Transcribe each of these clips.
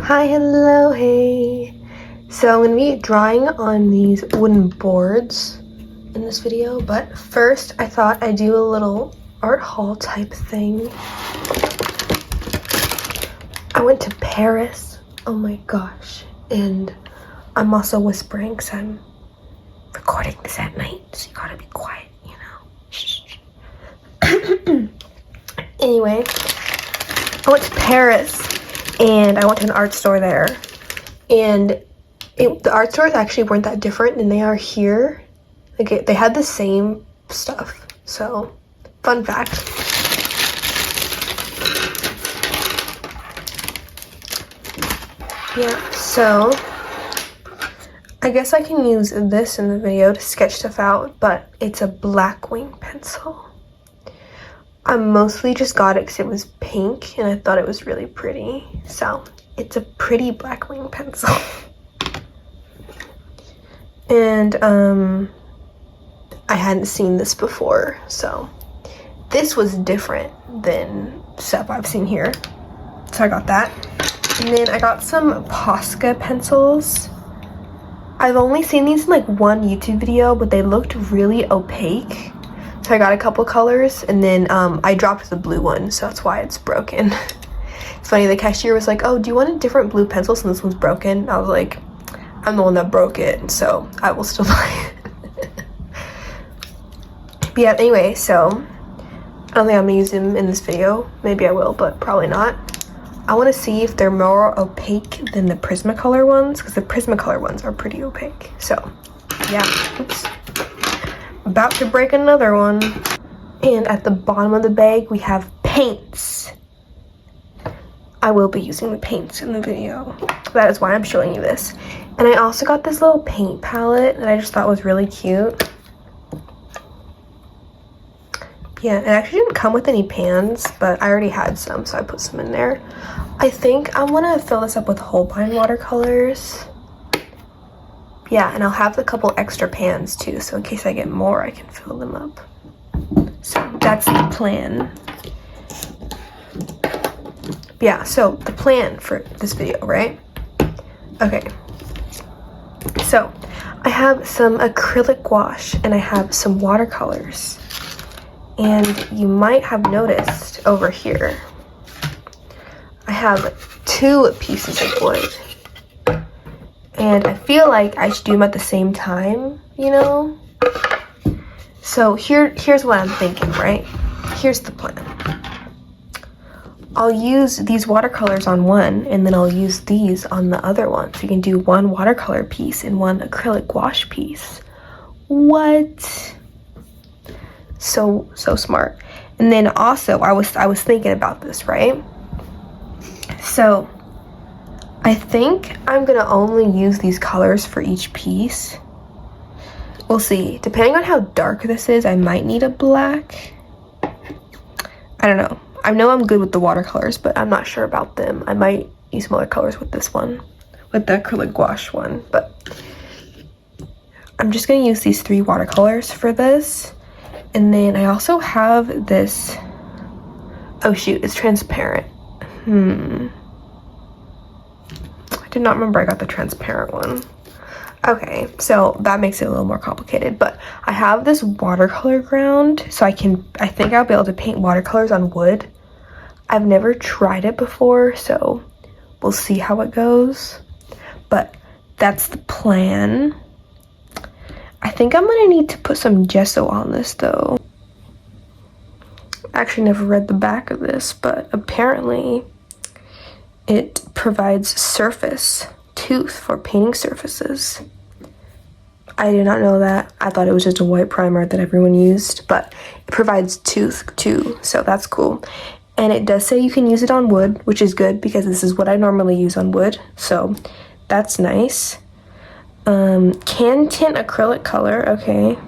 Hi, hello, hey. So I'm gonna be drawing on these wooden boards in this video, but first I thought I'd do a little art haul type thing. I went to Paris, oh my gosh, and I'm also whispering because I'm recording this at night, so you gotta be quiet, you know. Shh. Anyway, I went to Paris and I went to an art store there, and the art stores actually weren't that different than they are here. Like they had the same stuff. So, fun fact. Yeah, so I guess I can use this in the video to sketch stuff out, but it's a black wing pencil. I mostly just got it because it was pink and I thought it was really pretty. So it's a pretty black wing pencil. And I hadn't seen this before, so this was different than stuff I've seen here. So I got that. And then I got some Posca pencils. I've only seen these in like one YouTube video, but they looked really opaque. So I got a couple colors, and then I dropped the blue one, so that's why it's broken. It's funny, the cashier was like, oh, do you want a different blue pencil since this one's broken? I was like, I'm the one that broke it, so I will still buy it. But yeah, anyway, so I don't think I'm gonna use them in this video. Maybe I will, but probably not. I want to see if they're more opaque than the Prismacolor ones, because the Prismacolor ones are pretty opaque. So yeah, oops. About to break another one. And at the bottom of the bag we have paints. I will be using the paints in the video. That is why I'm showing you this. And I also got this little paint palette that I just thought was really cute. Yeah, it actually didn't come with any pans, but I already had some, so I put some in there. I think I'm gonna fill this up with holbein watercolors. Yeah, and I'll have a couple extra pans too, so in case I get more, I can fill them up. So that's the plan. Yeah, so the plan for this video, right? Okay. So I have some acrylic gouache and I have some watercolors. And you might have noticed over here, I have 2 pieces of wood. And I feel like I should do them at the same time, you know? So here's what I'm thinking, right? Here's the plan. I'll use these watercolors on one, and then I'll use these on the other one. So you can do one watercolor piece and one acrylic gouache piece. What? So smart. And then also, I was thinking about this, right? So I think I'm gonna only use these colors for each piece. We'll see. Depending on how dark this is, I might need a black. I don't know. I know I'm good with the watercolors, but I'm not sure about them. I might use some other colors with this one, with the acrylic gouache one, but I'm just gonna use these 3 watercolors for this. And then I also have this, oh shoot, it's transparent. I did not remember I got the transparent one. Okay, so that makes it a little more complicated, but I have this watercolor ground, so I think I'll be able to paint watercolors on wood. I've never tried it before, so we'll see how it goes, but that's the plan. I think I'm gonna need to put some gesso on this though. I actually never read the back of this, but apparently it provides surface tooth for painting surfaces. I did not know that. I thought it was just a white primer that everyone used, but it provides tooth too, so that's cool. And it does say you can use it on wood, which is good because this is what I normally use on wood, so that's nice. Can tint acrylic color, okay.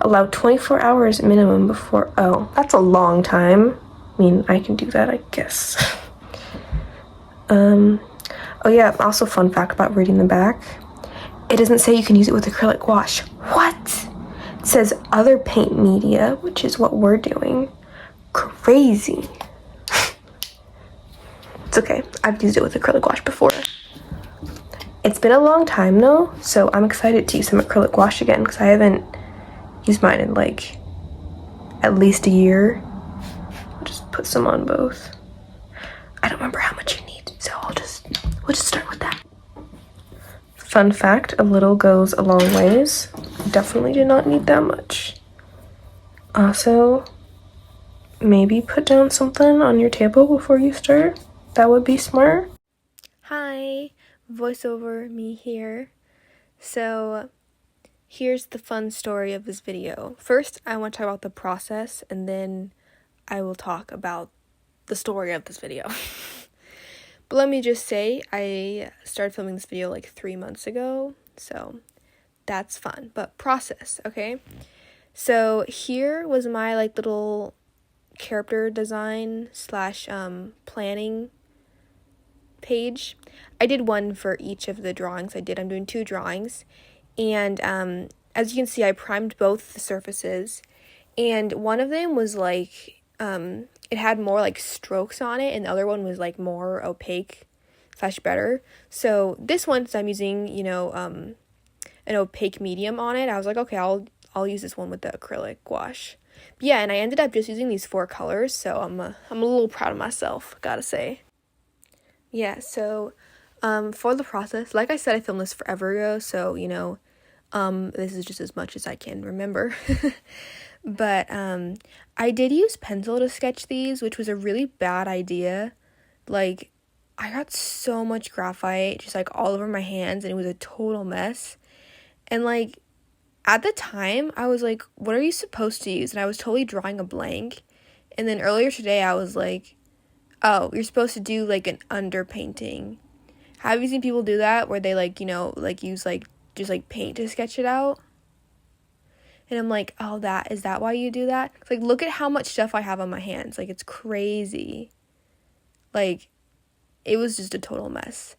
Allow 24 hours minimum before, oh, that's a long time. I mean, I can do that, I guess. Oh yeah, also fun fact about reading the back. It doesn't say you can use it with acrylic gouache. What? It says other paint media, which is what we're doing. Crazy. It's okay. I've used it with acrylic gouache before. It's been a long time though, so I'm excited to use some acrylic gouache again because I haven't used mine in like at least a year. I'll just put some on both. I don't remember how much you need, so we'll just start with that. Fun fact, a little goes a long ways. Definitely did not need that much. Also, maybe put down something on your table before you start. That would be smart. Hi, voiceover me here. So here's the fun story of this video. First, I want to talk about the process, and then I will talk about the story of this video. But let me just say, I started filming this video like 3 months ago, so that's fun. But process, okay? So here was my like little character design / planning page. I did one for each of the drawings I'm doing 2 drawings, and as you can see, I primed both the surfaces, and one of them was like it had more like strokes on it, and the other one was like more opaque / better. So this one, so I'm using, you know, an opaque medium on it, I was like, okay, I'll use this one with the acrylic gouache. But yeah, and I ended up just using these 4 colors, so I'm a little proud of myself, gotta say. Yeah, so for the process, like I said, I filmed this forever ago, so, you know, this is just as much as I can remember. But I did use pencil to sketch these, which was a really bad idea. Like, I got so much graphite just like all over my hands, and it was a total mess. And like at the time, I was like, what are you supposed to use? And I was totally drawing a blank. And then earlier today, I was like, oh, you're supposed to do like an underpainting. Have you seen people do that where they like, you know, like use like just like paint to sketch it out? And I'm like, oh, is that why you do that? Like, look at how much stuff I have on my hands. Like, it's crazy. Like, it was just a total mess.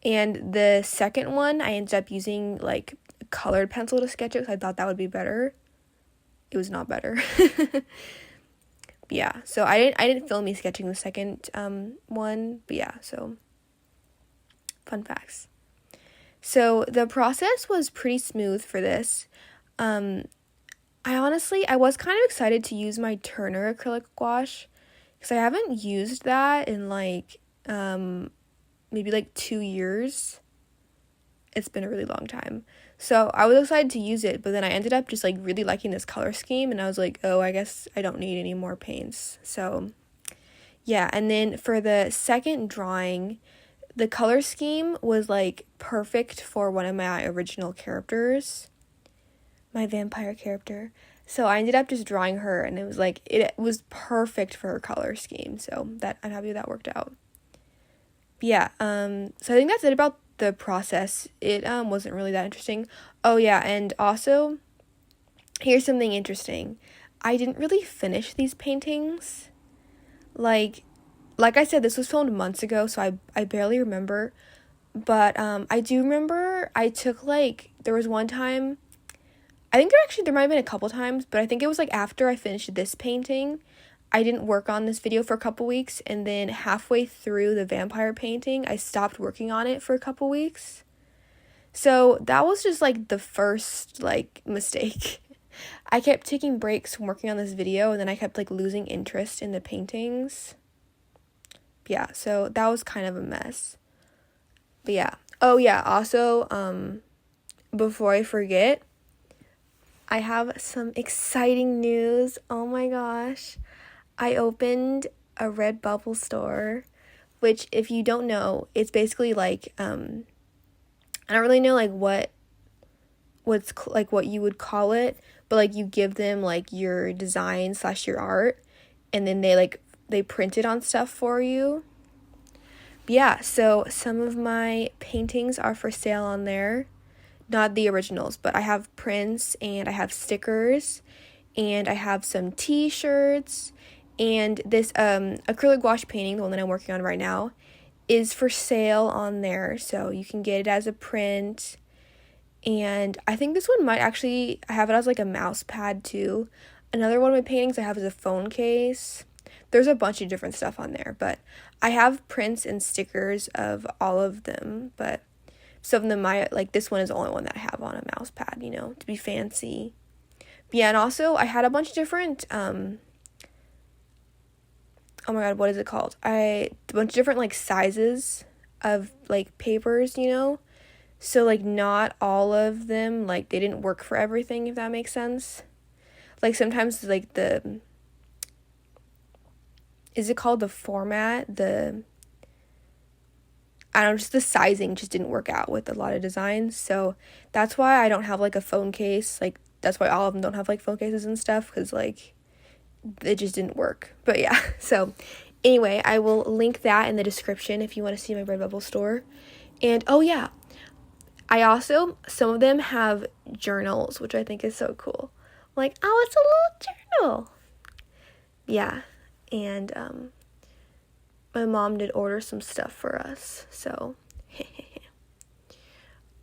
And the second one, I ended up using like a colored pencil to sketch it because I thought that would be better. It was not better. Yeah, so I didn't film me sketching the second one, but yeah, so fun facts. So the process was pretty smooth for this. I was kind of excited to use my Turner acrylic gouache because I haven't used that in like maybe like 2 years. It's been a really long time. So I was excited to use it, but then I ended up just like really liking this color scheme, and I was like, oh, I guess I don't need any more paints. So yeah, and then for the second drawing, the color scheme was like perfect for one of my original characters, my vampire character. So I ended up just drawing her, and it was perfect for her color scheme. So I'm happy that worked out. But yeah, so I think that's it about the process. It wasn't really that interesting. Oh yeah, and also here's something interesting. I didn't really finish these paintings. Like I said, this was filmed months ago, so I barely remember. But I do remember I took like, there was one time, I think there might have been a couple times, but I think it was like after I finished this painting, I didn't work on this video for a couple weeks, and then halfway through the vampire painting, I stopped working on it for a couple weeks. So that was just like the first like mistake. I kept taking breaks from working on this video, and then I kept like losing interest in the paintings. Yeah, so that was kind of a mess. But yeah. Oh yeah, also, before I forget, I have some exciting news. Oh my gosh. I opened a Redbubble store, which, if you don't know, it's basically like, I don't really know like what's like what you would call it, but like you give them like your design / your art, and then they print it on stuff for you. But yeah, so some of my paintings are for sale on there. Not the originals, but I have prints, and I have stickers, and I have some t-shirts. And this acrylic gouache painting, the one that I'm working on right now, is for sale on there. So you can get it as a print. And I think this one might actually, I have it as like a mouse pad too. Another one of my paintings I have is a phone case. There's a bunch of different stuff on there, but I have prints and stickers of all of them, but some of them, like this one is the only one that I have on a mouse pad, you know, to be fancy. But yeah, and also I had a bunch of different, oh my god, what is it called? A bunch of different, like, sizes of, like, papers, you know? So, like, not all of them, like, they didn't work for everything, if that makes sense. Like, sometimes, like, is it called the format? I don't know, just the sizing just didn't work out with a lot of designs. So, that's why I don't have, like, a phone case. Like, that's why all of them don't have, like, phone cases and stuff, because, like, it just didn't work. But, yeah, so, anyway, I will link that in the description if you want to see my Redbubble store. And, oh, yeah. Some of them have journals, which I think is so cool. Like, oh, it's a little journal. Yeah, and my mom did order some stuff for us, so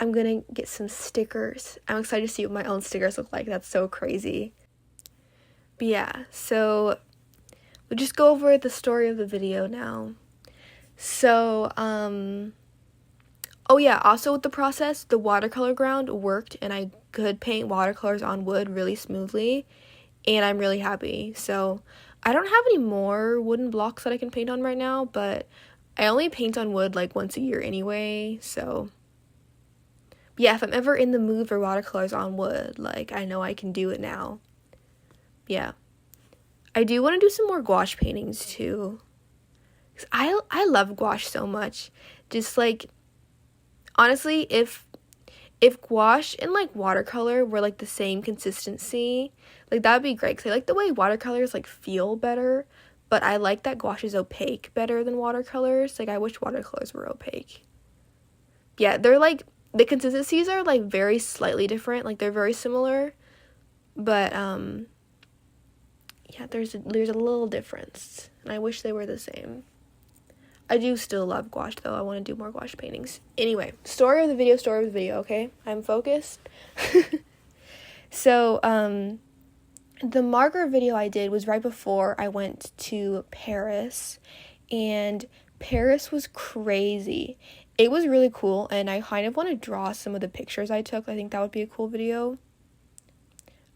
I'm gonna get some stickers. I'm excited to see what my own stickers look like. That's so crazy. But yeah, so we'll just go over the story of the video now. So, oh yeah, also with the process, the watercolor ground worked, and I could paint watercolors on wood really smoothly, and I'm really happy. So, I don't have any more wooden blocks that I can paint on right now, but I only paint on wood, like, once a year anyway, so yeah, if I'm ever in the mood for watercolors on wood, like, I know I can do it now. Yeah. I do want to do some more gouache paintings, too. 'Cause I love gouache so much. Just, like, honestly, if gouache and, like, watercolor were, like, the same consistency, like, that would be great, because I like the way watercolors, like, feel better, but I like that gouache is opaque better than watercolors. Like, I wish watercolors were opaque. Yeah, they're, like, the consistencies are, like, very slightly different, like, they're very similar, but, yeah, there's a little difference, and I wish they were the same. I do still love gouache, though. I want to do more gouache paintings. Anyway, story of the video, okay? I'm focused. So, the marker video I did was right before I went to Paris, and Paris was crazy. It was really cool, and I kind of want to draw some of the pictures I took. I think that would be a cool video.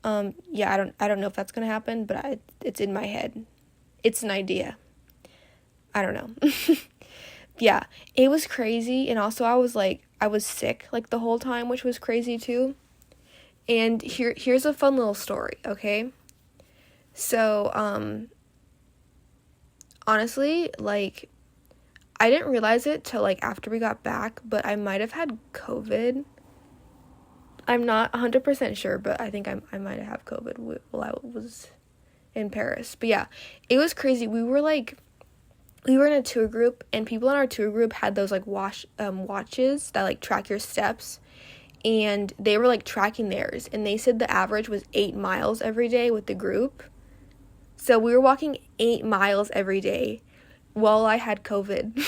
Yeah, I don't know if that's going to happen, but it's in my head. It's an idea. I don't know. Yeah, it was crazy, and also I was sick, like, the whole time, which was crazy, too. And here's a fun little story, okay? So, honestly, like, I didn't realize it till, like, after we got back, but I might have had COVID. I'm not 100% sure, but I think I might have COVID while I was in Paris. But yeah, it was crazy. We were in a tour group, and people in our tour group had those, like, watches that, like, track your steps, and they were, like, tracking theirs, and they said the average was 8 miles every day with the group. So we were walking 8 miles every day while I had COVID.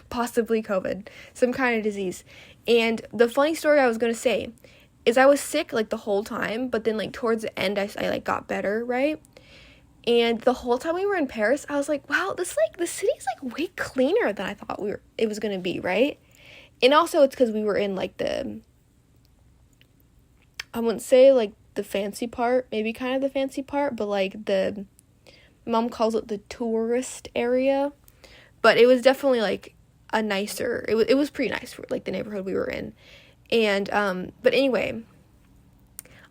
Possibly COVID, some kind of disease. And the funny story I was going to say is I was sick, like, the whole time, but then, like, towards the end, I like, got better, right? And the whole time we were in Paris, I was like, wow, the city's, like, way cleaner than I thought it was going to be, right? And also, it's because we were in, like, I wouldn't say, like, the fancy part, maybe kind of the fancy part, but, like, Mom calls it the tourist area, but it was definitely, like, a nicer, it was pretty nice for, like, the neighborhood we were in. And, but anyway,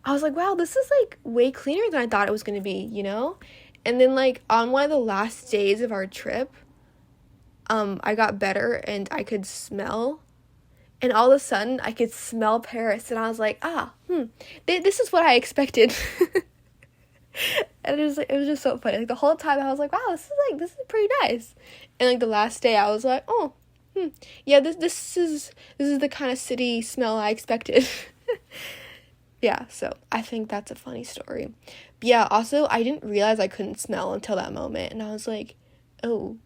I was like, wow, this is, like, way cleaner than I thought it was going to be, you know? And then, like, on one of the last days of our trip, I got better, and I could smell, and all of a sudden, I could smell Paris, and I was like, this is what I expected. And it was just so funny. Like, the whole time, I was like, wow, this is pretty nice. And, like, the last day, I was like, yeah, this is the kind of city smell I expected. Yeah, so I think that's a funny story. But yeah, also, I didn't realize I couldn't smell until that moment, and I was like, oh,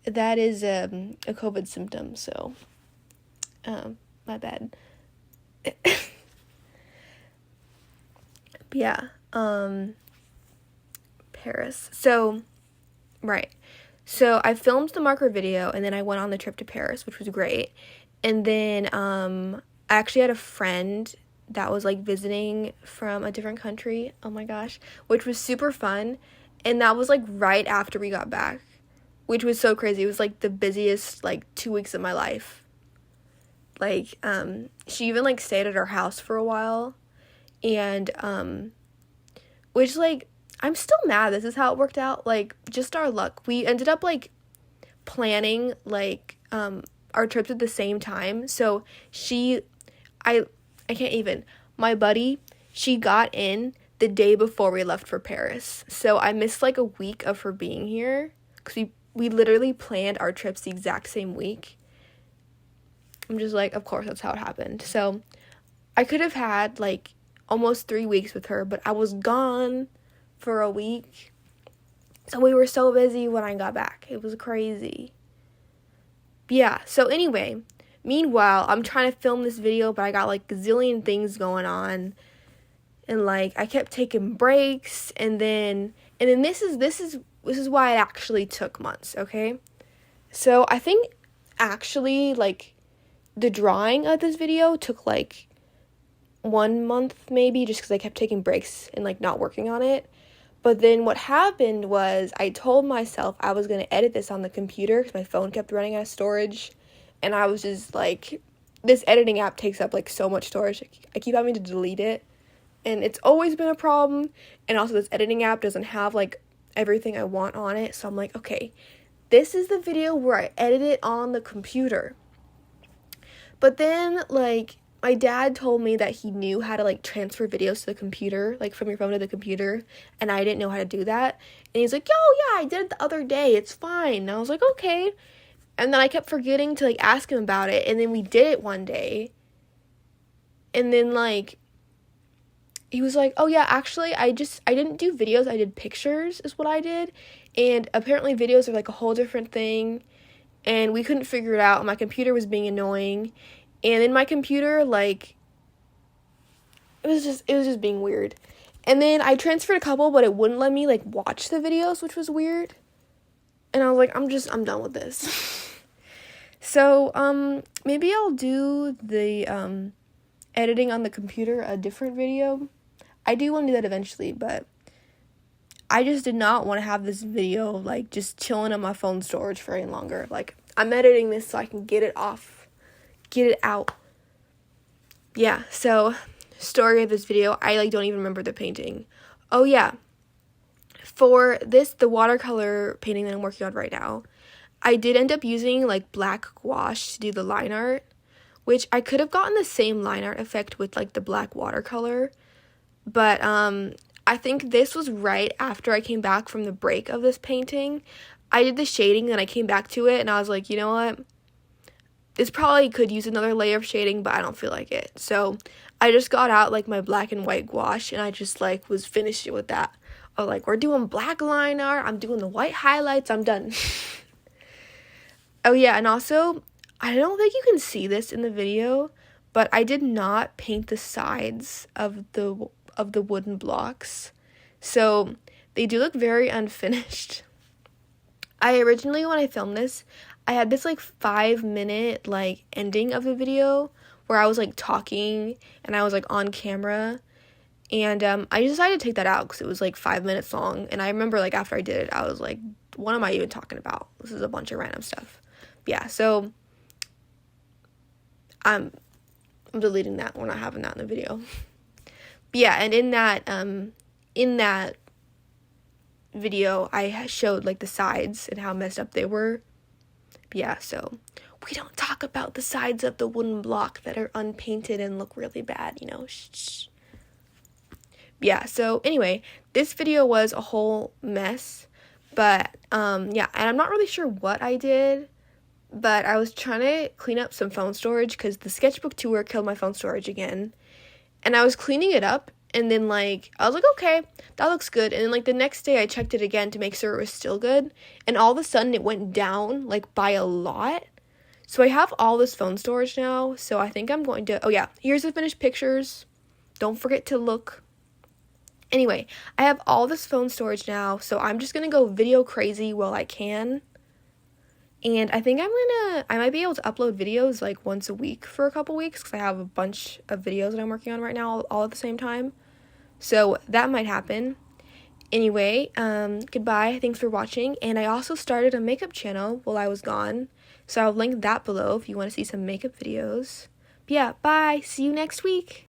that is a COVID symptom, so, my bad. But yeah, Paris. So, right. So I filmed the marker video, and then I went on the trip to Paris, which was great. And then I actually had a friend that was like visiting from a different country. Oh my gosh, which was super fun. And that was like right after we got back, which was so crazy. It was like the busiest like 2 weeks of my life. Like she even like stayed at our house for a while, and which like I'm still mad this is how it worked out. Like, just our luck. We ended up like planning like our trips at the same time. So I can't even. My buddy, she got in the day before we left for Paris. So I missed like a week of her being here, because we literally planned our trips the exact same week. I'm just like, of course that's how it happened. So I could have had like almost 3 weeks with her, but I was gone for a week. So we were so busy when I got back. It was crazy. Yeah, so anyway, meanwhile, I'm trying to film this video, but I got like a zillion things going on. And like I kept taking breaks, and then this is why it actually took months, okay? So I think actually like the drawing of this video took like 1 month maybe, just because I kept taking breaks and like not working on it. But then what happened was I told myself I was going to edit this on the computer because my phone kept running out of storage. And I was just like, this editing app takes up like so much storage. I keep having to delete it. And it's always been a problem. And also this editing app doesn't have like everything I want on it. So I'm like, okay, this is the video where I edit it on the computer. But then like my dad told me that he knew how to like transfer videos to the computer, like from your phone to the computer, and I didn't know how to do that. And he's like, "Yo, yeah, I did it the other day. It's fine." And I was like, "Okay." And then I kept forgetting to like ask him about it, and then we did it one day. And then like he was like, "Oh yeah, actually I didn't do videos, I did pictures is what I did." And apparently videos are like a whole different thing, and we couldn't figure it out. My computer was being annoying. And in my computer, like, it was just being weird. And then I transferred a couple, but it wouldn't let me, like, watch the videos, which was weird. And I was like, I'm done with this. So, maybe I'll do the, editing on the computer, a different video. I do want to do that eventually, but I just did not want to have this video, like, just chilling on my phone storage for any longer. Like, I'm editing this so I can get it out. Yeah, so story of this video, I like don't even remember the painting. Oh yeah, for this, the watercolor painting that I'm working on right now, I did end up using like black gouache to do the line art, which I could have gotten the same line art effect with like the black watercolor, but I think this was right after I came back from the break of this painting. I did the shading, then I came back to it, and I was like, you know what? This probably could use another layer of shading, but I don't feel like it. So I just got out like my black and white gouache, and I just like was finished with that. Oh, like we're doing black line art, I'm doing the white highlights, I'm done. Oh yeah, and also I don't think you can see this in the video, but I did not paint the sides of the wooden blocks. So they do look very unfinished. I originally, when I filmed this, I had this like 5-minute like ending of the video where I was like talking and I was like on camera, and I decided to take that out because it was like 5 minutes long. And I remember like after I did it, I was like, what am I even talking about? This is a bunch of random stuff. But yeah, so I'm deleting that. We're not having that in the video. But yeah, and in that video I showed like the sides and how messed up they were. Yeah, so we don't talk about the sides of the wooden block that are unpainted and look really bad, you know. Shh. Yeah, so anyway, this video was a whole mess, but yeah, and I'm not really sure what I did, but I was trying to clean up some phone storage because the sketchbook tour killed my phone storage again, and I was cleaning it up, and then like I was like, okay, that looks good. And then like the next day I checked it again to make sure it was still good, and all of a sudden it went down like by a lot. So I have all this phone storage now, so I think I'm going to, oh yeah, here's the finished pictures. Don't forget to look. Anyway, I have all this phone storage now, so I'm just gonna go video crazy while I can. And I think I might be able to upload videos like once a week for a couple weeks because I have a bunch of videos that I'm working on right now all at the same time. So that might happen. Anyway, goodbye. Thanks for watching. And I also started a makeup channel while I was gone. So I'll link that below if you want to see some makeup videos. But yeah, bye. See you next week.